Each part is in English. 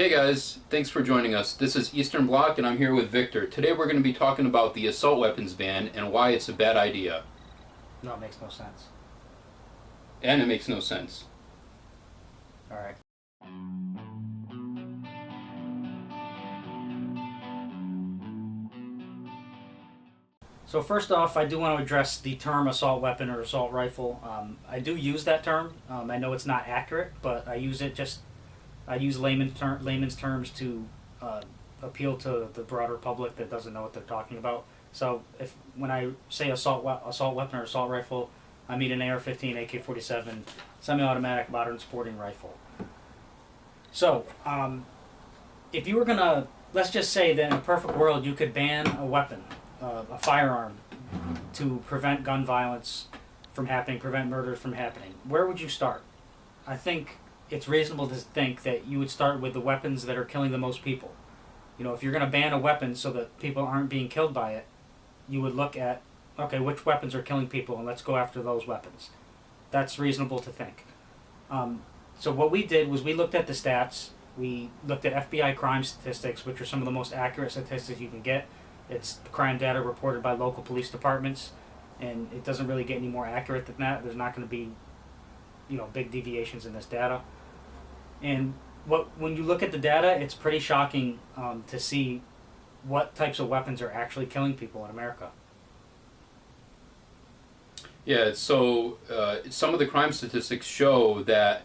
Hey guys, thanks for joining us. This is Eastern Bloc and I'm here with Victor. Today we're going to be talking about the assault weapons ban and why it's a bad idea. No, it makes no sense. And it makes no sense. Alright. So first off, I do want to address the term assault weapon or assault rifle. I do use that term. I know it's not accurate, but I use it I use layman's terms to appeal to the broader public that doesn't know what they're talking about. So when I say assault weapon or assault rifle, I mean an AR-15, AK-47, semi-automatic modern sporting rifle. So if you were gonna, let's just say that in a perfect world you could ban a weapon, a firearm, to prevent gun violence from happening, prevent murders from happening, where would you start? I think it's reasonable to think that you would start with the weapons that are killing the most people. You know, if you're going to ban a weapon so that people aren't being killed by it, you would look at, okay, which weapons are killing people, and let's go after those weapons. That's reasonable to think. So what we did was we looked at the stats. We looked at FBI crime statistics, which are some of the most accurate statistics you can get. It's crime data reported by local police departments, and it doesn't really get any more accurate than that. There's not going to be, big deviations in this data. And when you look at the data, it's pretty shocking to see what types of weapons are actually killing people in America. Yeah, so some of the crime statistics show that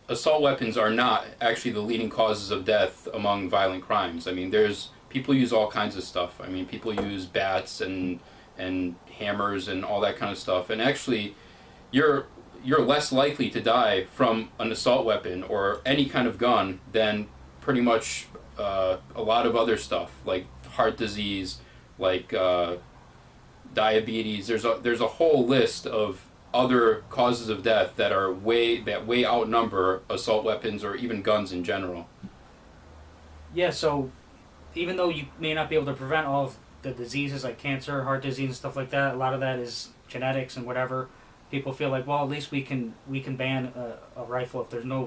assault weapons are not actually the leading causes of death among violent crimes. I mean, people use all kinds of stuff. I mean, people use bats and hammers and all that kind of stuff. And actually, you're less likely to die from an assault weapon or any kind of gun than pretty much a lot of other stuff, like heart disease, like diabetes. There's a whole list of other causes of death that way outnumber assault weapons or even guns in general. Yeah, so even though you may not be able to prevent all of the diseases like cancer, heart disease, and stuff like that, a lot of that is genetics and whatever. People feel like, well, at least we can ban a rifle if there's no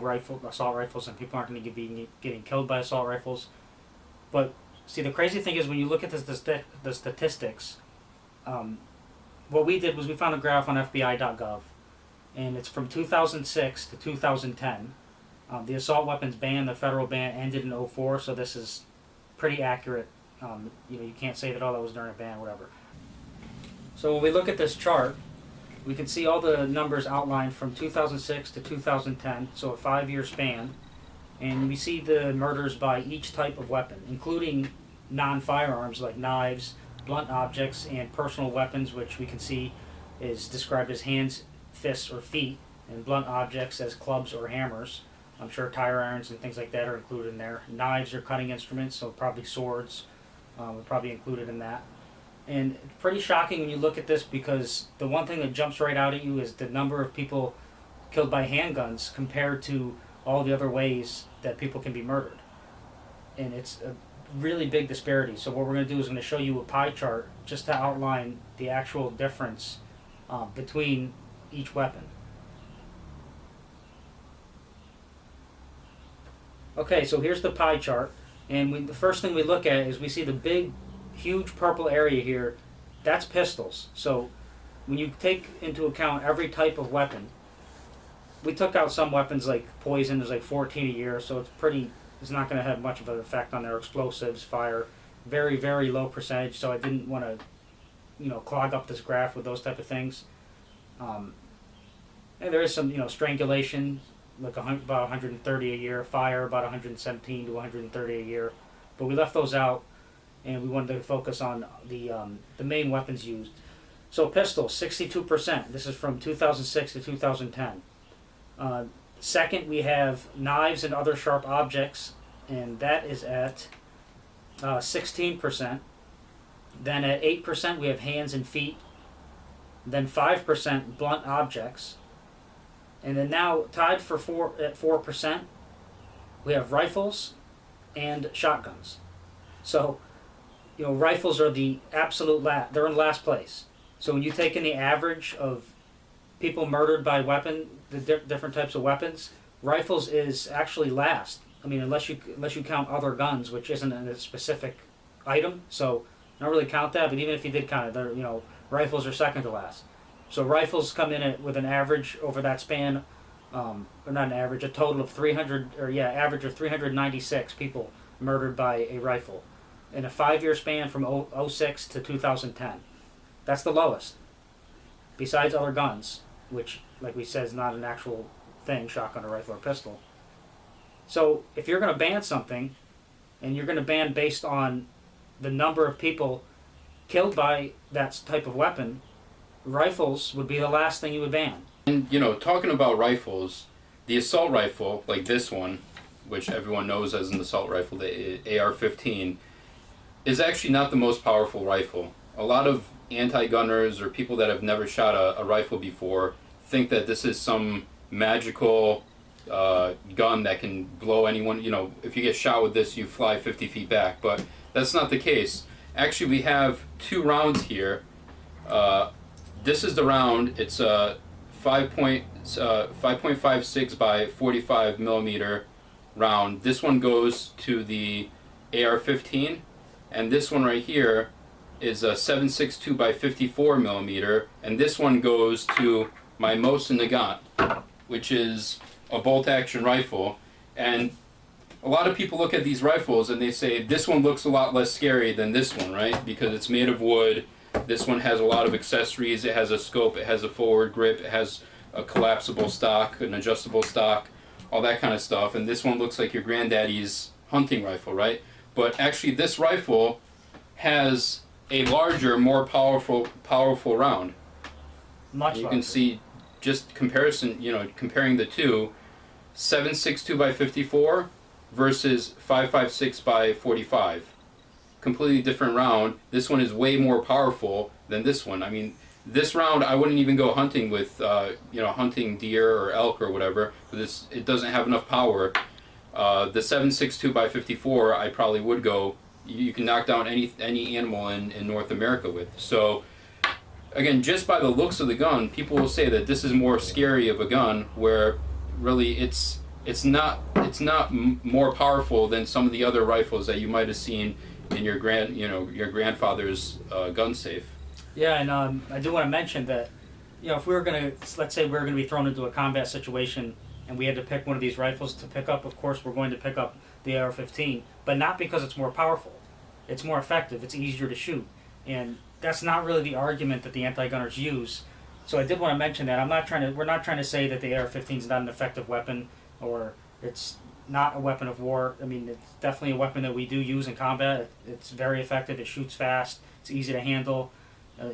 assault rifles, and people aren't going to be getting killed by assault rifles. But see, the crazy thing is when you look at the statistics, what we did was we found a graph on FBI.gov, and it's from 2006 to 2010. The assault weapons ban, the federal ban, ended in 2004, so this is pretty accurate. You can't say that, oh, that was during a ban, whatever. So when we look at this chart, we can see all the numbers outlined from 2006 to 2010, so a 5-year span, and we see the murders by each type of weapon, including non-firearms like knives, blunt objects, and personal weapons, which we can see is described as hands, fists, or feet, and blunt objects as clubs or hammers. I'm sure tire irons and things like that are included in there. Knives are cutting instruments, so probably swords are probably included in that. And it's pretty shocking when you look at this, because the one thing that jumps right out at you is the number of people killed by handguns compared to all the other ways that people can be murdered. And it's a really big disparity. So what we're going to do is going to show you a pie chart just to outline the actual difference between each weapon. Okay, so here's the pie chart, and the first thing we look at is we see the big, huge purple area here. That's pistols. So when you take into account every type of weapon, we took out some weapons like poison. There's like 14 a year, so it's not going to have much of an effect on their explosives, fire. Very, very low percentage, so I didn't want to, clog up this graph with those type of things. And there is some, strangulation, like about 130 a year, fire about 117 to 130 a year, but we left those out, and we wanted to focus on the main weapons used. So pistols, 62%. This is from 2006 to 2010. Second, we have knives and other sharp objects, and that is at 16%. Then at 8%, we have hands and feet. Then 5%, blunt objects. And then now, tied at 4%, we have rifles and shotguns. So, rifles are the absolute they're in last place. So when you take in the average of people murdered by the different types of weapons, rifles is actually last I mean, unless you count other guns, which isn't a specific item, so I don't really count that. But even if you did count it, rifles are second to last. So rifles come in with an average over that span, or not an average, a total of average of 396 people murdered by a rifle in a 5-year span from '06 to 2010. That's the lowest. Besides other guns, which, like we said, is not an actual thing, shotgun or rifle or pistol. So if you're going to ban something, and you're going to ban based on the number of people killed by that type of weapon, rifles would be the last thing you would ban. And, talking about rifles, the assault rifle, like this one, which everyone knows as an assault rifle, the AR-15, is actually not the most powerful rifle. A lot of anti-gunners or people that have never shot a rifle before think that this is some magical gun that can blow anyone. If you get shot with this, you fly 50 feet back. But that's not the case. Actually, we have 2 rounds here. This is the round. It's a 5.56 by 45 millimeter round. This one goes to the AR-15, and this one right here is a 7.62 by 54 millimeter, and this one goes to my Mosin Nagant, which is a bolt-action rifle. And a lot of people look at these rifles and they say this one looks a lot less scary than this one, right? Because it's made of wood. This one has a lot of accessories. It has a scope. It has a forward grip. It has a collapsible stock, an adjustable stock, all that kind of stuff. And this one looks like your granddaddy's hunting rifle, right? But actually, this rifle has a larger, more powerful round. Much larger. You can see just comparing the two, 7.62 by 54 versus 5.56 by 45. Completely different round. This one is way more powerful than this one. I mean, this round I wouldn't even go hunting with, hunting deer or elk or whatever. But it doesn't have enough power. The 7.62 by 54 I probably would go. You can knock down any animal in North America with. So again, just by the looks of the gun, people will say that this is more scary of a gun, where really it's not more powerful than some of the other rifles that you might have seen in your grandfather's gun safe. Yeah, and I do want to mention that, if we were let's say we were going to be thrown into a combat situation and we had to pick one of these rifles to pick up, of course we're going to pick up the AR-15, but not because it's more powerful. It's more effective. It's easier to shoot, and that's not really the argument that the anti-gunners use. So I did want to mention that we're not trying to say that the AR-15 is not an effective weapon or it's not a weapon of war. I mean, it's definitely a weapon that we do use in combat. It's very effective. It shoots fast. It's easy to handle.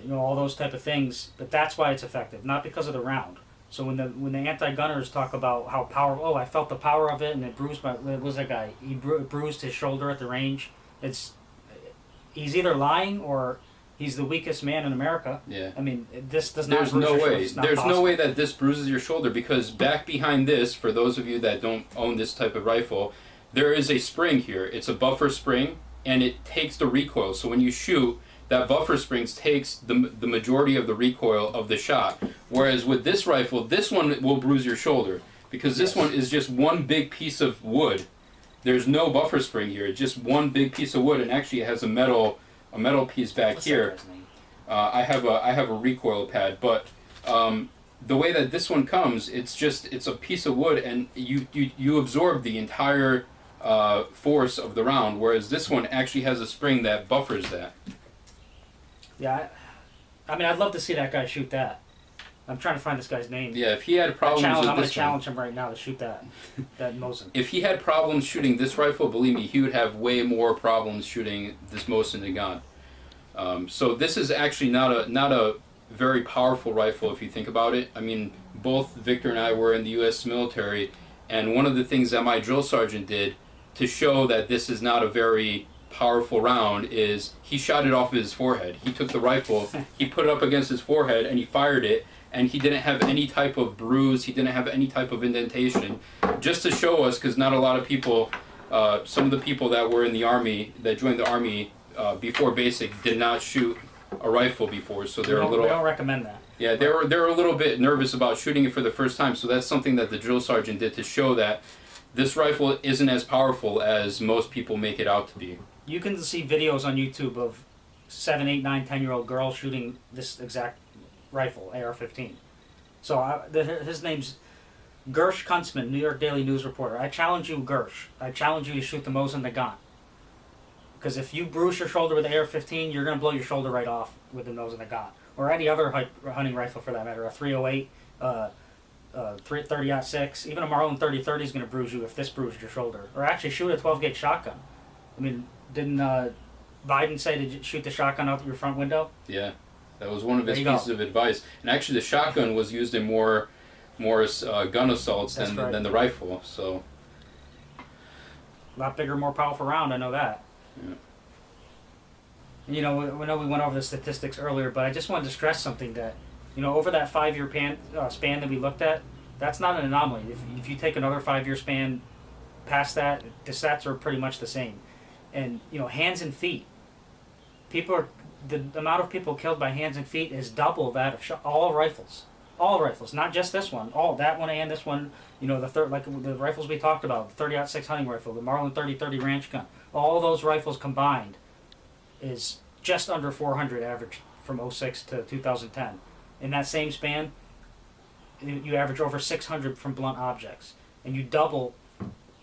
All those type of things. But that's why it's effective, not because of the round. So when the anti-gunners talk about how powerful, I felt the power of it and it bruised what was that guy? He bruised his shoulder at the range. He's either lying or he's the weakest man in America. Yeah. I mean, this does not. There's no way. There's no way that this bruises your shoulder, because back behind this, for those of you that don't own this type of rifle, there is a spring here. It's a buffer spring, and it takes the recoil. So when you shoot, that buffer spring takes the majority of the recoil of the shot. Whereas with this rifle, this one will bruise your shoulder, because this one is just one big piece of wood. There's no buffer spring here. It's just one big piece of wood, and actually it has a metal piece back here. I have a recoil pad, but the way that this one comes, it's a piece of wood, and you absorb the entire force of the round. Whereas this one actually has a spring that buffers that. Yeah, I mean, I'd love to see that guy shoot that. I'm trying to find this guy's name. Yeah, if he had problems with this I'm going to challenge him right now to shoot that Mosin. If he had problems shooting this rifle, believe me, he would have way more problems shooting this Mosin Nagant. So this is actually not a very powerful rifle if you think about it. I mean, both Victor and I were in the U.S. military, and one of the things that my drill sergeant did to show that this is not a very powerful round is he shot it off of his forehead. He took the rifle, he put it up against his forehead, and he fired it, and he didn't have any type of bruise, he didn't have any type of indentation, just to show us, because not a lot of people, some of the people that were in the Army, that joined the Army before basic, did not shoot a rifle before, so they're a little... We don't recommend that. Yeah, they're a little bit nervous about shooting it for the first time, so that's something that the drill sergeant did to show that this rifle isn't as powerful as most people make it out to be. You can see videos on YouTube of 7, 8, 9, 10-year-old girls shooting this exact rifle, AR-15. So his name's Gersh Kuntzman, New York Daily News reporter. I challenge you, Gersh. I challenge you to shoot the Mosin Nagant. Because if you bruise your shoulder with the AR-15, you're going to blow your shoulder right off with the Mosin Nagant. Or any other hunting rifle for that matter, a 308, 30-06, even a Marlin 30-30 is going to bruise you if this bruised your shoulder. Or actually shoot a 12-gauge shotgun. I mean, didn't Biden say to shoot the shotgun out your front window? Yeah, that was one of his pieces of advice. And actually the shotgun was used in more gun assaults than the rifle. So a lot bigger, more powerful round, I know that. Yeah. You know, we went over the statistics earlier, but I just wanted to stress something that, over that 5-year span that we looked at, that's not an anomaly. If you take another 5-year span past that, the stats are pretty much the same. And, hands and feet. The amount of people killed by hands and feet is double that of all rifles. All rifles, not just this one. All that one and this one. The rifles we talked about, the 30-06 hunting rifle, the Marlin 30-30 ranch gun. All those rifles combined is just under 400 average from 06 to 2010. In that same span, you average over 600 from blunt objects, and you double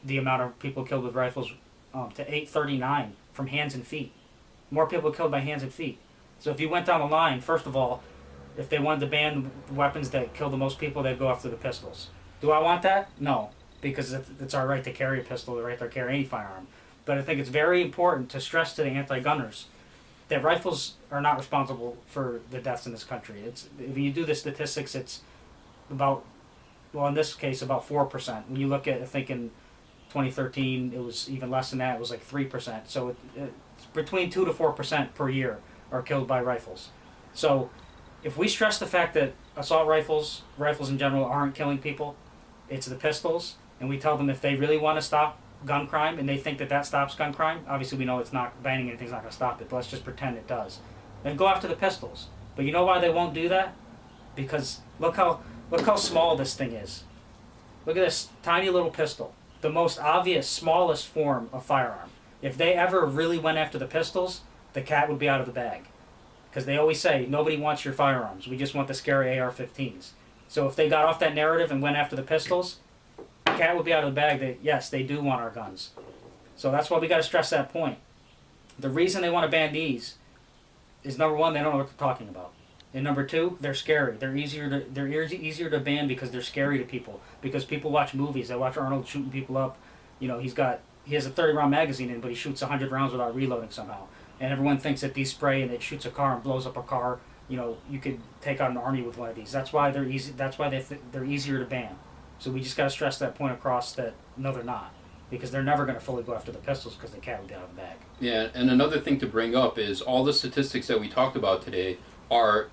the amount of people killed with rifles to 839 from hands and feet. More people killed by hands and feet. So if you went down the line, first of all, if they wanted to ban the weapons that kill the most people, they'd go after the pistols. Do I want that? No, because it's our right to carry a pistol, the right to carry any firearm. But I think it's very important to stress to the anti-gunners that rifles are not responsible for the deaths in this country. If you do the statistics, it's about, in this case, about 4%. When you look at, I think in 2013, it was even less than that. It was like 3%. So it's between 2 to 4% per year are killed by rifles. So if we stress the fact that assault rifles in general, aren't killing people, it's the pistols, and we tell them if they really want to stop gun crime and they think that stops gun crime, obviously we know it's not, banning anything's not going to stop it, but let's just pretend it does. Then go after the pistols. But you know why they won't do that? Because look how small this thing is. Look at this tiny little pistol. The most obvious, smallest form of firearm. If they ever really went after the pistols, the cat would be out of the bag. Because they always say, nobody wants your firearms. We just want the scary AR-15s. So if they got off that narrative and went after the pistols, the cat would be out of the bag that, yes, they do want our guns. So that's why we got to stress that point. The reason they want to ban these is, number one, they don't know what they're talking about. And number two, they're scary. They're easier to ban because they're scary to people. Because people watch movies. They watch Arnold shooting people up. He has a 30-round magazine in, but he shoots 100 rounds without reloading somehow. And everyone thinks that these spray and it shoots a car and blows up a car. You could take out an army with one of these. That's why they're easy. That's why they're easier to ban. So we just got to stress that point across that no, they're not, because they're never going to fully go after the pistols because the cat would be out of the bag. Yeah, and another thing to bring up is all the statistics that we talked about today are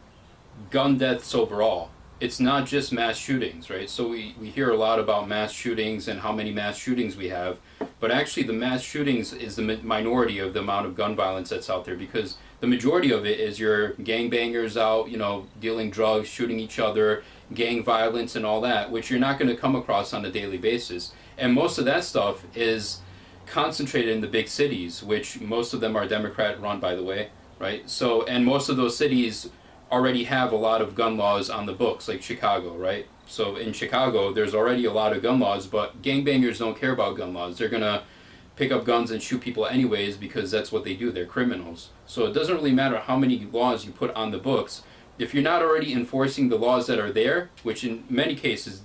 gun deaths overall. It's not just mass shootings, right? So we hear a lot about mass shootings and how many mass shootings we have, but actually the mass shootings is the minority of the amount of gun violence that's out there, because the majority of it is your gangbangers out, dealing drugs, shooting each other, gang violence and all that, which you're not going to come across on a daily basis. And most of that stuff is concentrated in the big cities, which most of them are Democrat run, by the way, right? So, and most of those cities already have a lot of gun laws on the books, like Chicago, right? So in Chicago, there's already a lot of gun laws, but gangbangers don't care about gun laws. They're going to pick up guns and shoot people anyways because that's what they do. They're criminals. So it doesn't really matter how many laws you put on the books. If you're not already enforcing the laws that are there, which in many cases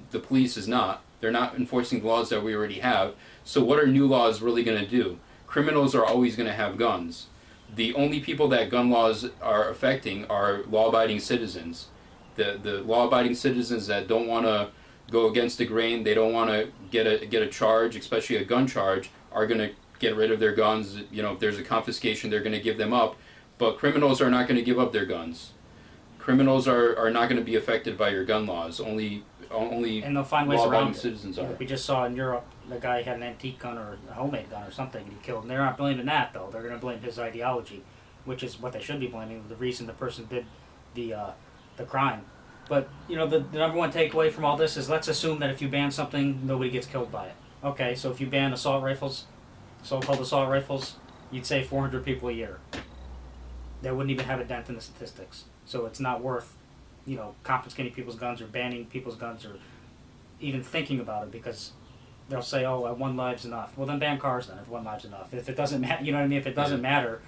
the police is not, they're not enforcing the laws that we already have. So what are new laws really going to do? Criminals are always going to have guns. The only people that gun laws are affecting are law-abiding citizens. The law-abiding citizens that don't want to go against the grain, they don't want to get a charge, especially a gun charge, are going to get rid of their guns. If there's a confiscation, they're going to give them up. But criminals are not going to give up their guns. Criminals are not going to be affected by your gun laws. Only and they'll find ways around citizens are. We just saw in Europe, the guy had an antique gun or a homemade gun or something, and he killed. And they're not blaming that, though. They're going to blame his ideology, which is what they should be blaming, the reason the person did the crime. But the number one takeaway from all this is, let's assume that if you ban something, nobody gets killed by it. Okay, so if you ban assault rifles, so-called assault rifles, you'd say 400 people a year. That wouldn't even have a dent in the statistics. So it's not worth, confiscating people's guns or banning people's guns or even thinking about it, because they'll say, "Oh, one live's enough." Well, then ban cars then if one live's enough. If it doesn't matter, you know what I mean. If it doesn't matter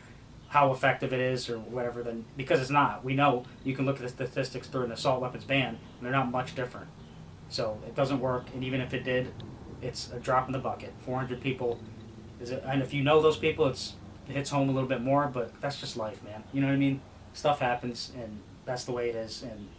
how effective it is or whatever, then because it's not. We know you can look at the statistics during the assault weapons ban, and they're not much different. So it doesn't work, and even if it did, it's a drop in the bucket. 400 people, and if you know those people, it hits home a little bit more. But that's just life, man. You know what I mean? Stuff happens, and that's the way it is. And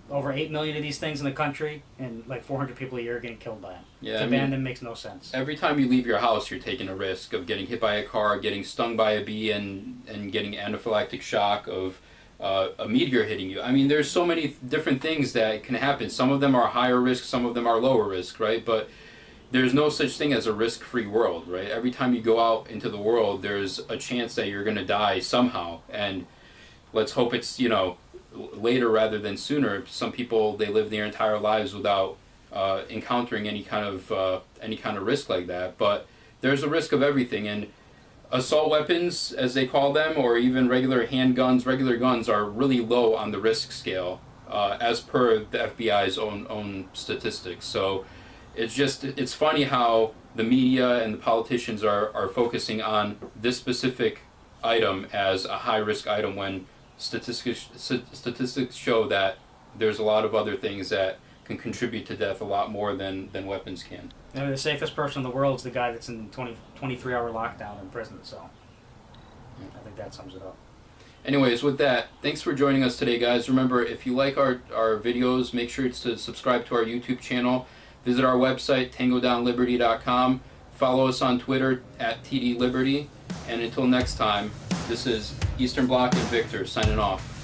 over 8 million of these things in the country, and like 400 people a year are getting killed by them. Yeah, To ban them makes no sense. Every time you leave your house, you're taking a risk of getting hit by a car, getting stung by a bee, and getting anaphylactic shock of a meteor hitting you. I mean, there's so many different things that can happen. Some of them are higher risk, some of them are lower risk, right? But there's no such thing as a risk-free world, right? Every time you go out into the world, there's a chance that you're going to die somehow. And let's hope it's, later rather than sooner. Some people, they live their entire lives without encountering any kind of risk like that. But there's a risk of everything, and assault weapons, as they call them, or even regular handguns, regular guns, are really low on the risk scale, as per the FBI's own statistics. So it's funny how the media and the politicians are focusing on this specific item as a high risk item when statistics show that there's a lot of other things that can contribute to death a lot more than weapons can. I mean, the safest person in the world is the guy that's in 23-hour lockdown in prison. So I think that sums it up. Anyways, with that, thanks for joining us today, guys. Remember, if you like our videos, make sure to subscribe to our YouTube channel. Visit our website, tangodownliberty.com. Follow us on Twitter at TDLiberty. And until next time, this is Eastern Bloc and Victor signing off.